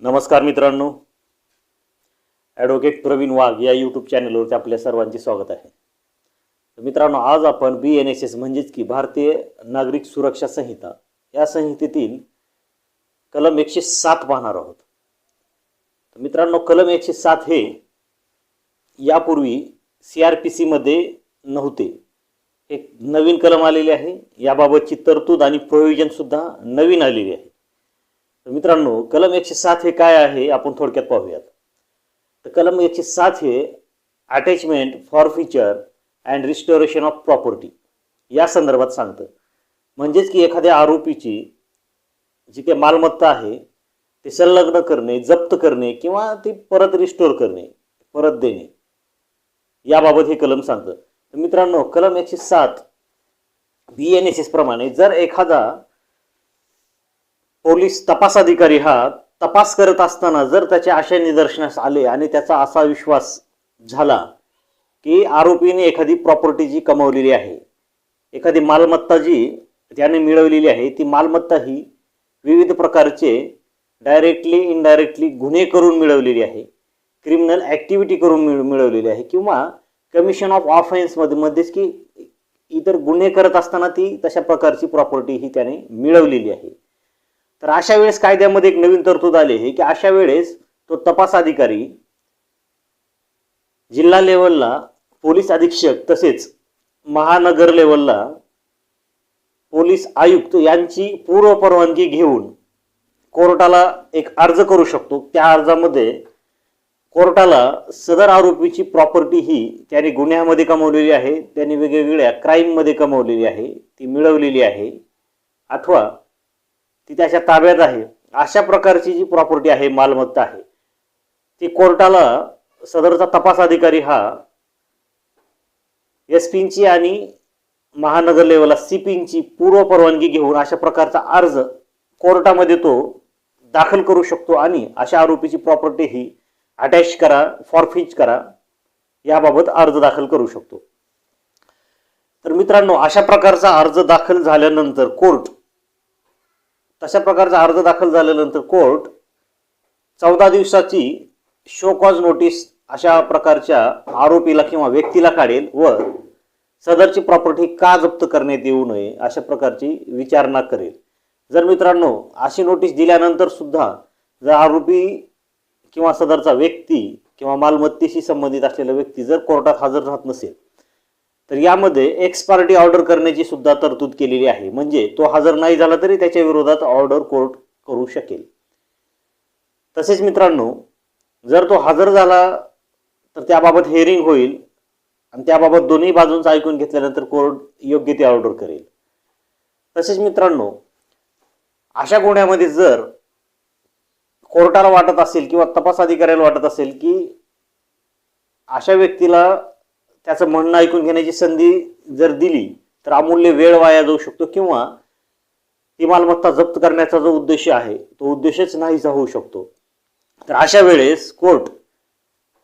नमस्कार मित्रांनो, ॲडव्होकेट प्रवीण वाघ या यूट्यूब चॅनलवरती आपल्या सर्वांचे स्वागत आहे. मित्रांनो, आज आपण BNSS म्हणजेच की भारतीय नागरिक सुरक्षा संहिता या संहितेतील कलम 107 पाहणार आहोत. मित्रांनो, कलम 107 हे यापूर्वी CRPC मध्ये नव्हते. एक नवीन कलम आलेले आहे. याबाबतची तरतूद आणि प्रोव्हिजन सुद्धा नवीन आलेली आहे. तर मित्रांनो, कलम 107 हे काय आहे आपण थोडक्यात पाहूयात. तर कलम 107 हे attachment forfeiture and restoration of property या संदर्भात सांगतं. म्हणजेच की एखाद्या आरोपीची जी काही मालमत्ता आहे ते संलग्न करणे, जप्त करणे किंवा ती परत रिस्टोर करणे, परत देणे याबाबत हे कलम सांगतं. तर मित्रांनो, कलम 107 BNSS प्रमाणे जर एखादा पोलीस तपास अधिकारी हा तपास करत असताना जर त्याच्या अशा निदर्शनास आले आणि त्याचा असा विश्वास झाला की आरोपीने एखादी प्रॉपर्टी जी कमावलेली आहे, एखादी मालमत्ता जी त्याने मिळवलेली आहे, ती मालमत्ता ही विविध प्रकारचे डायरेक्टली इनडायरेक्टली गुन्हे करून मिळवलेली आहे, क्रिमिनल ॲक्टिव्हिटी करून मिळवलेली आहे किंवा कमिशन ऑफ ऑफेन्समध्येच की इतर गुन्हे करत असताना ती तशा प्रकारची प्रॉपर्टी ही त्याने मिळवलेली आहे. तर अशा वेळेस कायद्यामध्ये एक नवीन तरतूद आली आहे की अशा वेळेस तो तपास अधिकारी जिल्हा लेवलला पोलीस अधीक्षक तसेच महानगर लेवलला पोलीस आयुक्त यांची पूर्व परवानगी घेऊन कोर्टाला एक अर्ज करू शकतो. त्या अर्जामध्ये कोर्टाला सदर आरोपीची प्रॉपर्टी ही त्याने गुन्ह्यामध्ये कमवलेली आहे, त्याने वेगवेगळ्या क्राईममध्ये कमवलेली आहे, ती मिळवलेली आहे अथवा ती त्याच्या ताब्यात आहे, अशा प्रकारची जी प्रॉपर्टी आहे, मालमत्ता आहे, ती कोर्टाला सदरचा तपास अधिकारी हा SP आणि महानगर लेवलला CP पूर्व परवानगी घेऊन अशा प्रकारचा अर्ज कोर्टामध्ये तो दाखल करू शकतो आणि अशा आरोपीची प्रॉपर्टी ही अटॅच करा, फॉरफिच करा याबाबत अर्ज दाखल करू शकतो. तर मित्रांनो, अशा प्रकारचा अर्ज दाखल झाल्यानंतर तशा प्रकारचा अर्ज दाखल झाल्यानंतर कोर्ट 14 दिवसाची शो कॉज नोटीस अशा प्रकारच्या आरोपीला किंवा व्यक्तीला काढेल व सदरची प्रॉपर्टी का जप्त करण्यात येऊ नये अशा प्रकारची विचारणा करेल. जर मित्रांनो अशी नोटीस दिल्यानंतर सुद्धा जर आरोपी किंवा सदरचा व्यक्ती किंवा मालमत्तेशी संबंधित असलेला व्यक्ती जर कोर्टात हजर राहत नसेल तर यामध्ये एक्स पार्टी ऑर्डर करण्याची सुद्धा तरतूद केलेली आहे. म्हणजे तो हजर नाही झाला तरी त्याच्या विरोधात ऑर्डर कोर्ट करू शकेल. तसेच मित्रांनो, जर तो हजर झाला तर त्याबाबत हिअरिंग होईल आणि त्याबाबत दोन्ही बाजूंचं ऐकून घेतल्यानंतर कोर्ट योग्य ती ऑर्डर करेल. तसेच मित्रांनो, अशा गुन्ह्यामध्ये जर कोर्टाला वाटत असेल किंवा तपास अधिकाऱ्याला वाटत असेल की अशा व्यक्तीला त्याचं म्हणणं ऐकून घेण्याची संधी जर दिली तर अमूल्य वेळ वाया जाऊ शकतो किंवा ती मालमत्ता जप्त करण्याचा जो उद्देश आहे तो उद्देशच नाहीसा होऊ शकतो. तर अशा वेळेस court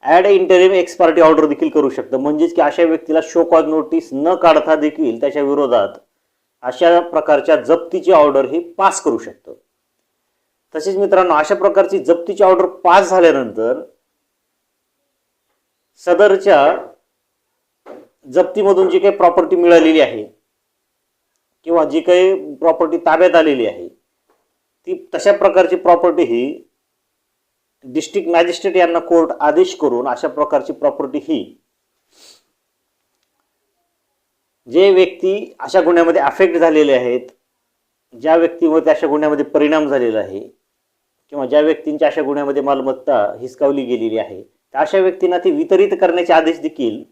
ad interim ex parte order देखील करू शकतं. म्हणजेच की अशा व्यक्तीला शो कॉज नोटीस न काढता देखील त्याच्या विरोधात अशा प्रकारच्या जप्तीची ऑर्डर ही पास करू शकतं. तसेच मित्रांनो, अशा प्रकारची जप्तीची ऑर्डर पास झाल्यानंतर सदरच्या जप्तीमधून जी काही प्रॉपर्टी मिळालेली आहे किंवा जी काही प्रॉपर्टी ताब्यात आलेली आहे ती तशा प्रकारची प्रॉपर्टी ही डिस्ट्रिक्ट मॅजिस्ट्रेट यांना कोर्ट आदेश करून अशा प्रकारची प्रॉपर्टी ही जे व्यक्ती अशा गुन्ह्यामध्ये अफेक्ट झालेले आहेत, ज्या व्यक्तीमुळे अशा गुन्ह्यामध्ये परिणाम झालेला आहे किंवा ज्या व्यक्तींच्या अशा गुन्ह्यामध्ये मालमत्ता हिसकावली गेलेली आहे त्या अशा व्यक्तींना ती वितरित करण्याचे आदेश देखील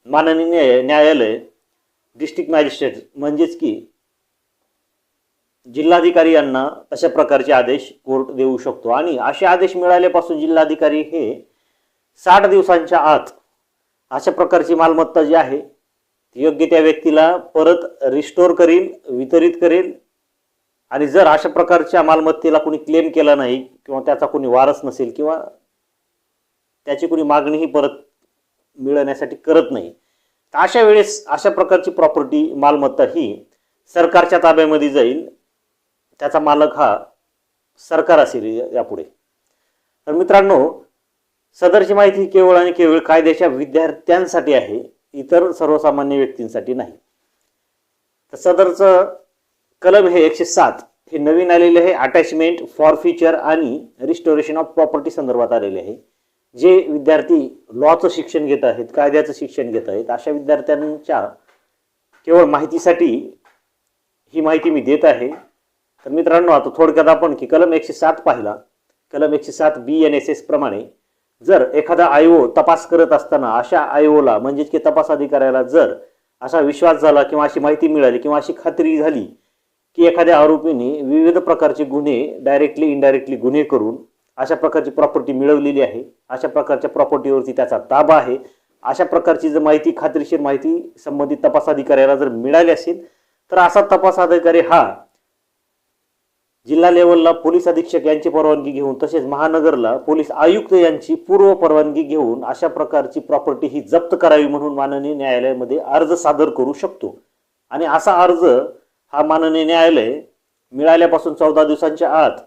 माननीय न्यायालय डिस्ट्रिक्ट मॅजिस्ट्रेट म्हणजेच की जिल्हाधिकारी यांना तशा प्रकारचे आदेश कोर्ट देऊ शकतो. आणि असे आदेश मिळाल्यापासून जिल्हाधिकारी हे 60 दिवसांच्या आत अशा प्रकारची मालमत्ता जी आहे ती योग्य त्या व्यक्तीला परत रिस्टोर करेल, वितरित करेल. आणि जर अशा प्रकारच्या मालमत्तेला कोणी क्लेम केला नाही किंवा त्याचा कोणी वारस नसेल किंवा त्याची कोणी मागणीही परत मिळवण्यासाठी करत नाही तर अशा वेळेस अशा प्रकारची प्रॉपर्टी मालमत्ता ही सरकारच्या ताब्यामध्ये जाईल. त्याचा मालक हा सरकार असेल यापुढे. तर मित्रांनो, सदरची माहिती केवळ आणि केवळ कायद्याच्या विद्यार्थ्यांसाठी आहे, इतर सर्वसामान्य व्यक्तींसाठी नाही. तर सदरचं कलम हे 107 हे नवीन आलेले आहे. अटॅचमेंट, फॉरफिचर आणि रिस्टोरेशन ऑफ प्रॉपर्टी संदर्भात आलेले आहे. जे विद्यार्थी लॉचं शिक्षण घेत आहेत, कायद्याचं शिक्षण घेत आहेत, अशा विद्यार्थ्यांच्या केवळ माहितीसाठी ही माहिती मी देत आहे. तर मित्रांनो, आता थोडक्यात आपण की कलम 107 पाहिला. कलम 107 BNSS प्रमाणे जर एखादा आयओ तपास करत असताना अशा आयओला म्हणजेच की तपास अधिकाऱ्याला जर असा विश्वास झाला किंवा अशी माहिती मिळाली किंवा अशी खात्री झाली की एखाद्या आरोपीने विविध प्रकारचे गुन्हे डायरेक्टली इनडायरेक्टली गुन्हे करून अशा प्रकारची प्रॉपर्टी मिळवलेली आहे, अशा प्रकारच्या प्रॉपर्टीवरती त्याचा ताबा आहे, अशा प्रकारची जर माहिती, खात्रीशीर माहिती संबंधित तपास अधिकाऱ्याला जर मिळाली असेल, तर असा तपास अधिकारी हा जिल्हा लेवलला पोलीस अधीक्षक यांची परवानगी घेऊन तसेच महानगरला पोलीस आयुक्त यांची पूर्व परवानगी घेऊन अशा प्रकारची प्रॉपर्टी ही जप्त करावी म्हणून माननीय न्यायालयामध्ये अर्ज सादर करू शकतो. आणि असा अर्ज हा माननीय न्यायालय मिळाल्यापासून 14 दिवसांच्या आत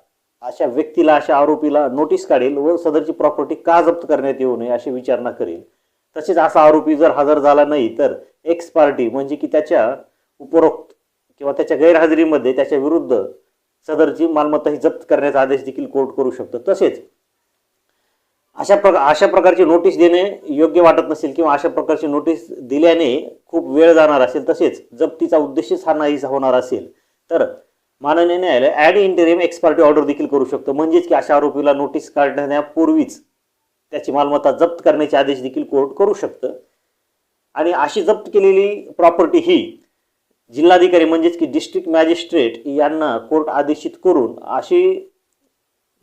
अशा व्यक्तीला, अशा आरोपीला नोटीस काढेल व सदरची प्रॉपर्टी का जप्त करण्यात येऊ नये अशी विचारणा करेल. तसेच असा आरोपी जर हजर झाला नाही तर एक्स पार्टी म्हणजे की त्याच्या उपरोक्त किंवा त्याच्या गैरहजेरीमध्ये त्याच्या विरुद्ध सदरची मालमत्ता ही जप्त करण्याचा आदेश देखील कोर्ट करू शकतो. तसेच अशा प्रकारची नोटीस देणे योग्य वाटत नसेल किंवा अशा प्रकारची नोटीस दिल्याने खूप वेळ जाणार असेल, तसेच जप्तीचा उद्देशच हा नाहीसा होणार असेल, तर माननीय न्यायालय ad interim ex parte order देखील करू शकतो. म्हणजेच की अशा आरोपीला नोटीस काढण्यापूर्वीच त्याची मालमत्ता जप्त करण्याचे आदेश देखील कोर्ट करू शकतं. आणि अशी जप्त केलेली प्रॉपर्टी ही जिल्हाधिकारी म्हणजेच की डिस्ट्रिक्ट मॅजिस्ट्रेट यांना कोर्ट आदेशित करून अशी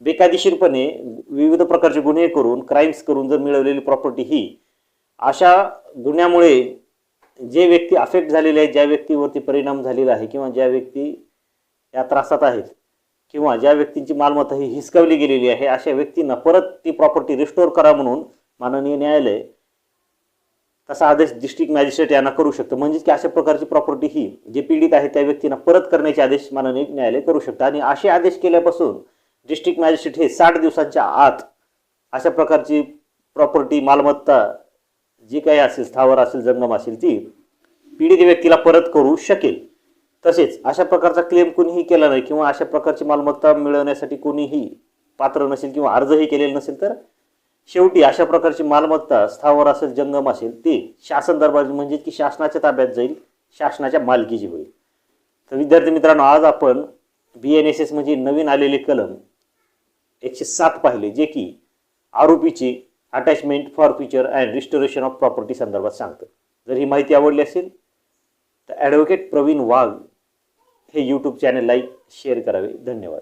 बेकायदेशीरपणे विविध प्रकारचे गुन्हे करून, क्राईम्स करून जर मिळवलेली प्रॉपर्टी ही अशा गुन्ह्यामुळे जे व्यक्ती अफेक्ट झालेले आहेत, ज्या व्यक्तीवरती परिणाम झालेला आहे किंवा ज्या व्यक्ती या त्रासात आहेत किंवा ज्या व्यक्तींची मालमत्ता ही हिसकावली गेलेली आहे, अशा व्यक्तींना परत ती प्रॉपर्टी रिस्टोर करा म्हणून माननीय न्यायालय तसा आदेश डिस्ट्रिक्ट मॅजिस्ट्रेट यांना करू शकतं. म्हणजेच की अशा प्रकारची प्रॉपर्टी ही जे पीडित आहे त्या व्यक्तींना परत करण्याचे आदेश माननीय न्यायालय करू शकतं. आणि असे आदेश केल्यापासून डिस्ट्रिक्ट मॅजिस्ट्रेट हे 60 दिवसांच्या आत अशा प्रकारची प्रॉपर्टी, मालमत्ता जी काही असेल, स्थावर असेल, जंगम असेल, ती पीडित व्यक्तीला परत करू शकेल. तसेच अशा प्रकारचा क्लेम कोणीही केला नाही किंवा अशा प्रकारची मालमत्ता मिळवण्यासाठी कोणीही पात्र नसेल किंवा अर्जही केलेला नसेल, तर शेवटी अशा प्रकारची मालमत्ता स्थावर असेल, जंगम असेल, ते शासन दरबार म्हणजे की शासनाच्या ताब्यात जाईल, शासनाच्या मालकीची होईल. तर विद्यार्थी मित्रांनो, आज आपण BNSS म्हणजे नवीन आलेले कलम 107 पाहिले, जे की आरोपीची attachment, forfeiture and restoration of property संदर्भात सांगतं. जर ही माहिती आवडली असेल तर ॲडव्होकेट प्रवीण वाघ हे यूट्यूब चॅनल लाईक, शेअर करावे. धन्यवाद.